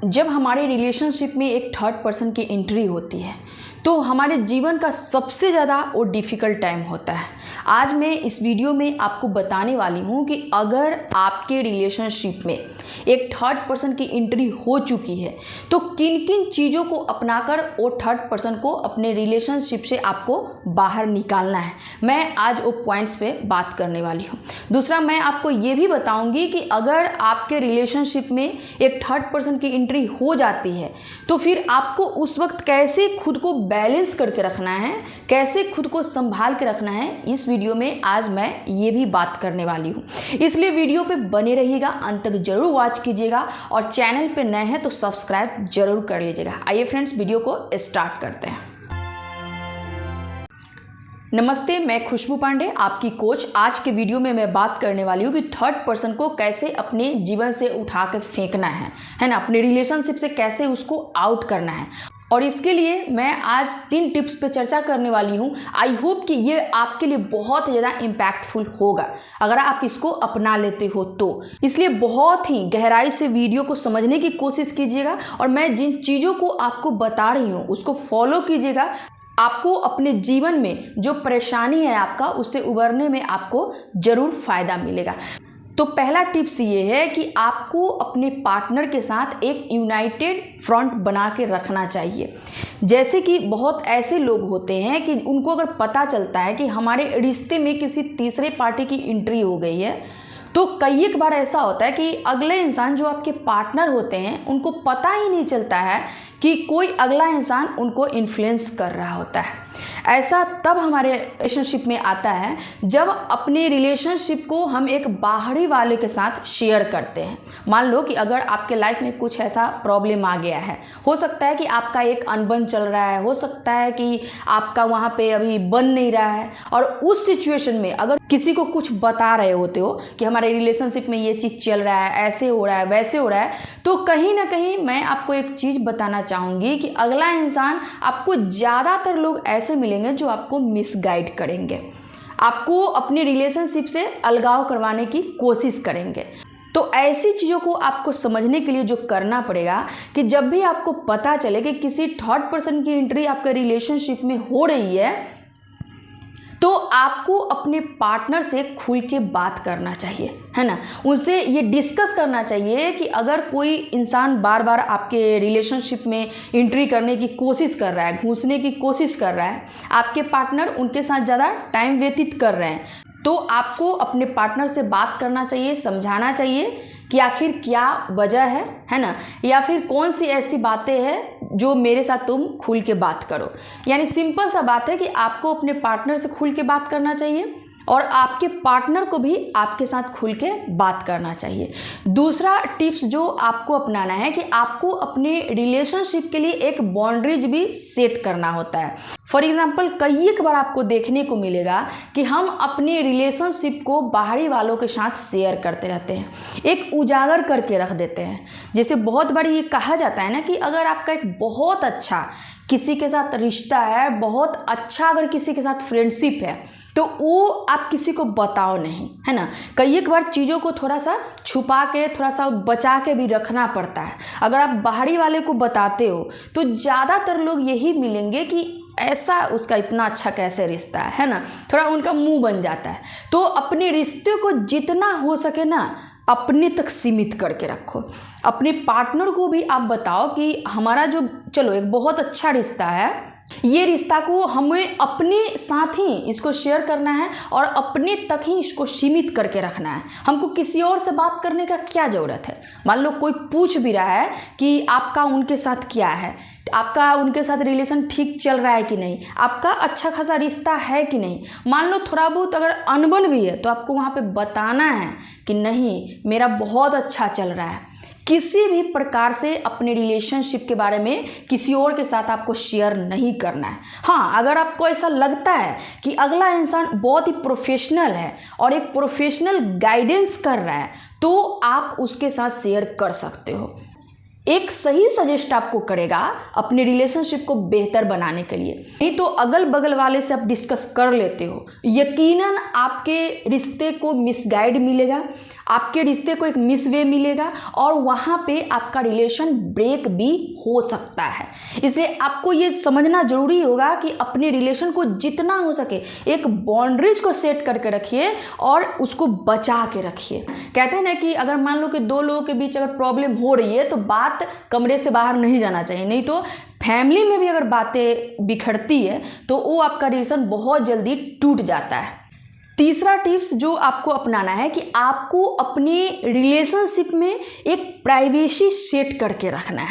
जब हमारे रिलेशनशिप में एक थर्ड पर्सन की एंट्री होती है तो हमारे जीवन का सबसे ज़्यादा और डिफ़िकल्ट टाइम होता है। आज मैं इस वीडियो में आपको बताने वाली हूँ कि अगर आपके रिलेशनशिप में एक थर्ड पर्सन की एंट्री हो चुकी है तो किन किन चीज़ों को अपनाकर वो थर्ड पर्सन को अपने रिलेशनशिप से आपको बाहर निकालना है, मैं आज वो पॉइंट्स पे बात करने वाली हूँ। दूसरा, मैं आपको ये भी बताऊँगी कि अगर आपके रिलेशनशिप में एक थर्ड पर्सन की एंट्री हो जाती है तो फिर आपको उस वक्त कैसे खुद को बैलेंस करके रखना है, कैसे खुद को संभाल के रखना है, इस वीडियो में आज मैं ये भी बात करने वाली हूँ। इसलिए वीडियो पे बने रहिएगा, अंत तक जरूर वॉच कीजिएगा और चैनल पे नए हैं तो सब्सक्राइब जरूर कर लीजिएगा। आइए फ्रेंड्स, वीडियो को स्टार्ट करते हैं। नमस्ते, मैं खुशबू पांडे, आपकी कोच। आज के वीडियो में मैं बात करने वाली हूँ कि थर्ड पर्सन को कैसे अपने जीवन से उठा के फेंकना है ना, अपने रिलेशनशिप से कैसे उसको आउट करना है। और इसके लिए मैं आज 3 टिप्स पे चर्चा करने वाली हूँ। आई होप कि ये आपके लिए बहुत ज़्यादा इम्पैक्टफुल होगा अगर आप इसको अपना लेते हो तो। इसलिए बहुत ही गहराई से वीडियो को समझने की कोशिश कीजिएगा और मैं जिन चीज़ों को आपको बता रही हूँ उसको फॉलो कीजिएगा। आपको अपने जीवन में जो परेशानी है आपका, उससे उबरने में आपको ज़रूर फ़ायदा मिलेगा। तो पहला टिप्स ये है कि आपको अपने पार्टनर के साथ एक यूनाइटेड फ्रंट बना के रखना चाहिए। जैसे कि बहुत ऐसे लोग होते हैं कि उनको अगर पता चलता है कि हमारे रिश्ते में किसी तीसरे पार्टी की एंट्री हो गई है तो कई एक बार ऐसा होता है कि अगले इंसान जो आपके पार्टनर होते हैं उनको पता ही नहीं चलता है कि कोई अगला इंसान उनको इन्फ्लुएंस कर रहा होता है। ऐसा तब हमारे रिलेशनशिप में आता है जब अपने रिलेशनशिप को हम एक बाहरी वाले के साथ शेयर करते हैं। मान लो कि अगर आपके लाइफ में कुछ ऐसा प्रॉब्लम आ गया है, हो सकता है कि आपका एक अनबन चल रहा है, हो सकता है कि आपका वहाँ पे अभी बन नहीं रहा है, और उस सिचुएशन में अगर किसी को कुछ बता रहे होते हो कि हमारे रिलेशनशिप में ये चीज़ चल रहा है, ऐसे हो रहा है, वैसे हो रहा है, तो कहीं ना कहीं मैं आपको एक चीज़ बताना चाहूँगी कि अगला इंसान, आपको ज़्यादातर लोग ऐसे मिलेंगे जो आपको मिसगाइड करेंगे, आपको अपने रिलेशनशिप से अलगाव करवाने की कोशिश करेंगे। तो ऐसी चीज़ों को आपको समझने के लिए जो करना पड़ेगा कि जब भी आपको पता चले कि किसी थर्ड पर्सन की एंट्री आपके रिलेशनशिप में हो रही है तो आपको अपने पार्टनर से खुल के बात करना चाहिए, है ना। उनसे ये डिस्कस करना चाहिए कि अगर कोई इंसान बार बार आपके रिलेशनशिप में एंट्री करने की कोशिश कर रहा है, घुसने की कोशिश कर रहा है, आपके पार्टनर उनके साथ ज़्यादा टाइम व्यतीत कर रहे हैं, तो आपको अपने पार्टनर से बात करना चाहिए, समझाना चाहिए कि आखिर क्या वजह है ना, या फिर कौन सी ऐसी बातें हैं जो मेरे साथ तुम खुल के बात करो। यानी सिंपल सा बात है कि आपको अपने पार्टनर से खुल के बात करना चाहिए और आपके पार्टनर को भी आपके साथ खुल के बात करना चाहिए। दूसरा टिप्स जो आपको अपनाना है कि आपको अपने रिलेशनशिप के लिए एक बाउंड्रीज भी सेट करना होता है। फॉर एग्जाम्पल, कई एक बार आपको देखने को मिलेगा कि हम अपने रिलेशनशिप को बाहरी वालों के साथ शेयर करते रहते हैं, एक उजागर करके रख देते हैं। जैसे बहुत बार ये कहा जाता है ना कि अगर आपका एक बहुत अच्छा किसी के साथ रिश्ता है, बहुत अच्छा अगर किसी के साथ फ्रेंडशिप है, तो वो आप किसी को बताओ नहीं, है ना। कई एक बार चीज़ों को थोड़ा सा छुपा के, थोड़ा सा बचा के भी रखना पड़ता है। अगर आप बाहरी वाले को बताते हो तो ज़्यादातर लोग यही मिलेंगे कि ऐसा उसका इतना अच्छा कैसे रिश्ता है ना, थोड़ा उनका मुंह बन जाता है। तो अपने रिश्ते को जितना हो सके ना अपने तक सीमित करके रखो। अपने पार्टनर को भी आप बताओ कि हमारा जो चलो एक बहुत अच्छा रिश्ता है, ये रिश्ता को हमें अपने साथ ही इसको शेयर करना है और अपने तक ही इसको सीमित करके रखना है। हमको किसी और से बात करने का क्या ज़रूरत है। मान लो कोई पूछ भी रहा है कि आपका उनके साथ क्या है, आपका उनके साथ रिलेशन ठीक चल रहा है कि नहीं, आपका अच्छा खासा रिश्ता है कि नहीं। मान लो थोड़ा बहुत अगर अनबन भी है तो आपको वहाँ पे बताना है कि नहीं, मेरा बहुत अच्छा चल रहा है। किसी भी प्रकार से अपने रिलेशनशिप के बारे में किसी और के साथ आपको शेयर नहीं करना है। हाँ, अगर आपको ऐसा लगता है कि अगला इंसान बहुत ही प्रोफेशनल है और एक प्रोफेशनल गाइडेंस कर रहा है तो आप उसके साथ शेयर कर सकते हो। एक सही सजेस्ट आपको करेगा अपने रिलेशनशिप को बेहतर बनाने के लिए। नहीं तो अगल बगल वाले से आप डिस्कस कर लेते हो, यकीनन आपके रिश्ते को मिसगाइड मिलेगा, आपके रिश्ते को एक मिस वे मिलेगा और वहाँ पे आपका रिलेशन ब्रेक भी हो सकता है। इसलिए आपको ये समझना जरूरी होगा कि अपने रिलेशन को जितना हो सके एक बाउंड्रीज को सेट करके रखिए और उसको बचा के रखिए। कहते हैं ना कि अगर मान लो कि दो लोगों के बीच अगर प्रॉब्लम हो रही है तो बात कमरे से बाहर नहीं जाना चाहिए, नहीं तो फैमिली में भी अगर बातें बिखरती है तो वो आपका रिलेशन बहुत जल्दी टूट जाता है। तीसरा टिप्स जो आपको अपनाना है कि आपको अपने रिलेशनशिप में एक प्राइवेसी सेट करके रखना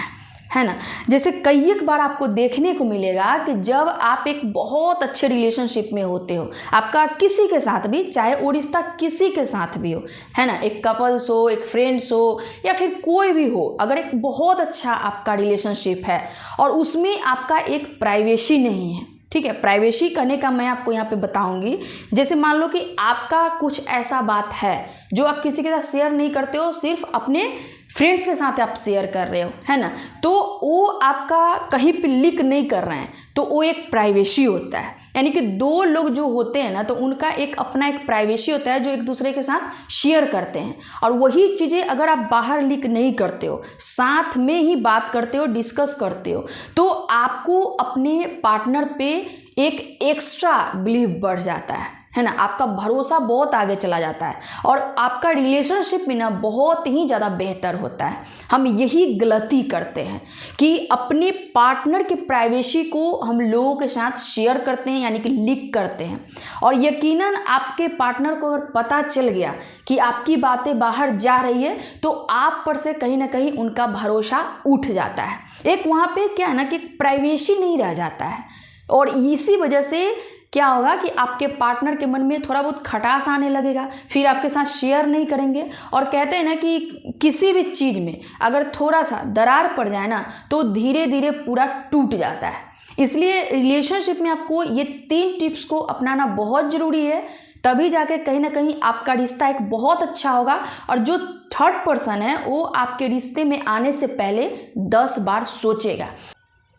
है ना। जैसे कई एक बार आपको देखने को मिलेगा कि जब आप एक बहुत अच्छे रिलेशनशिप में होते हो, आपका किसी के साथ भी, चाहे वो रिश्ता किसी के साथ भी हो, है ना, एक कपल्स हो, एक फ्रेंड्स हो या फिर कोई भी हो, अगर एक बहुत अच्छा आपका रिलेशनशिप है और उसमें आपका एक प्राइवेसी नहीं है, ठीक है। प्राइवेसी करने का मैं आपको यहाँ पे बताऊंगी। जैसे मान लो कि आपका कुछ ऐसा बात है जो आप किसी के साथ शेयर नहीं करते हो, सिर्फ अपने फ्रेंड्स के साथ आप शेयर कर रहे हो, है ना, तो वो आपका कहीं पे लीक नहीं कर रहे हैं, तो वो एक प्राइवेसी होता है। यानी कि दो लोग जो होते हैं ना, तो उनका एक अपना एक प्राइवेसी होता है जो एक दूसरे के साथ शेयर करते हैं। और वही चीज़ें अगर आप बाहर लीक नहीं करते हो, साथ में ही बात करते हो, डिस्कस करते हो, तो आपको अपने पार्टनर पे एक एक्स्ट्रा बिलीव बढ़ जाता है ना, आपका भरोसा बहुत आगे चला जाता है और आपका रिलेशनशिप में ना बहुत ही ज़्यादा बेहतर होता है। हम यही गलती करते हैं कि अपने पार्टनर की प्राइवेसी को हम लोगों के साथ शेयर करते हैं, यानी कि लीक करते हैं। और यकीनन आपके पार्टनर को अगर पता चल गया कि आपकी बातें बाहर जा रही है तो आप पर से कहीं ना कहीं उनका भरोसा उठ जाता है। एक वहाँ पे क्या है ना कि प्राइवेसी नहीं रह जाता है और इसी वजह से क्या होगा कि आपके पार्टनर के मन में थोड़ा बहुत खटास आने लगेगा, फिर आपके साथ शेयर नहीं करेंगे। और कहते हैं ना कि किसी भी चीज़ में अगर थोड़ा सा दरार पड़ जाए ना तो धीरे धीरे पूरा टूट जाता है। इसलिए रिलेशनशिप में आपको ये 3 टिप्स को अपनाना बहुत ज़रूरी है, तभी जाके कहीं ना कहीं आपका रिश्ता एक बहुत अच्छा होगा और जो थर्ड पर्सन है वो आपके रिश्ते में आने से पहले 10 बार सोचेगा।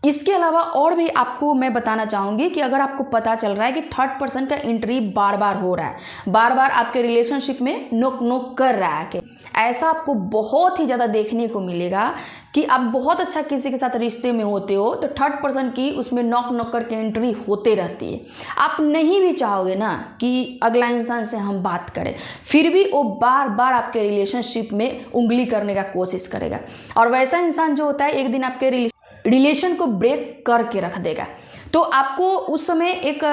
इसके अलावा और भी आपको मैं बताना चाहूँगी कि अगर आपको पता चल रहा है कि थर्ड पर्सन का एंट्री बार बार हो रहा है, बार बार आपके रिलेशनशिप में नोक नोक कर रहा है, कि ऐसा आपको बहुत ही ज़्यादा देखने को मिलेगा कि आप बहुत अच्छा किसी के साथ रिश्ते में होते हो तो थर्ड पर्सन की उसमें नॉक नॉक करके एंट्री होते रहती है। आप नहीं भी चाहोगे ना कि अगला इंसान से हम बात करें, फिर भी वो बार बार आपके रिलेशनशिप में उंगली करने का कोशिश करेगा। और वैसा इंसान जो होता है एक दिन आपके रिलेशन को ब्रेक करके रख देगा। तो आपको उस समय एक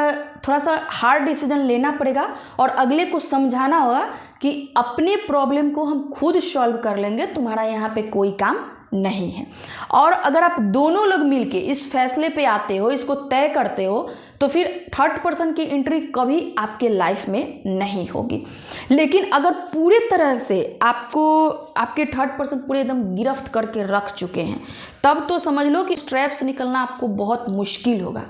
थोड़ा सा हार्ड डिसीजन लेना पड़ेगा और अगले को समझाना होगा कि अपने प्रॉब्लम को हम खुद सॉल्व कर लेंगे, तुम्हारा यहाँ पे कोई काम नहीं है। और अगर आप दोनों लोग मिलके इस फैसले पे आते हो, इसको तय करते हो, तो फिर थर्ड पर्सन की एंट्री कभी आपके लाइफ में नहीं होगी। लेकिन अगर पूरे तरह से आपके थर्ड पर्सन पूरे एकदम गिरफ्त करके रख चुके हैं, तब तो समझ लो कि स्ट्रैप से निकलना आपको बहुत मुश्किल होगा,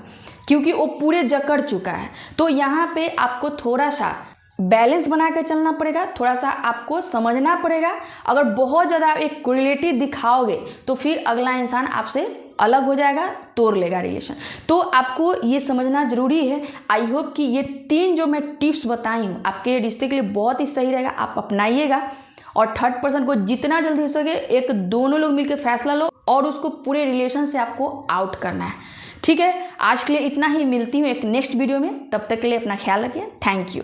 क्योंकि वो पूरे जकड़ चुका है। तो यहाँ पे आपको थोड़ा सा बैलेंस बना के चलना पड़ेगा, थोड़ा सा आपको समझना पड़ेगा। अगर बहुत ज़्यादा एक क्रूएलिटी दिखाओगे तो फिर अगला इंसान आपसे अलग हो जाएगा, तोड़ लेगा रिलेशन। तो आपको ये समझना ज़रूरी है। आई होप कि ये 3 जो मैं टिप्स बताई हूँ आपके रिश्ते के लिए बहुत ही सही रहेगा, आप अपनाइएगा। और थर्ड पर्सन को जितना जल्दी हो सके एक दोनों लोग मिलकर फैसला लो और उसको पूरे रिलेशन से आपको आउट करना है। ठीक है, आज के लिए इतना ही, मिलती हूँ एक नेक्स्ट वीडियो में, तब तक के लिए अपना ख्याल रखिए। Thank you.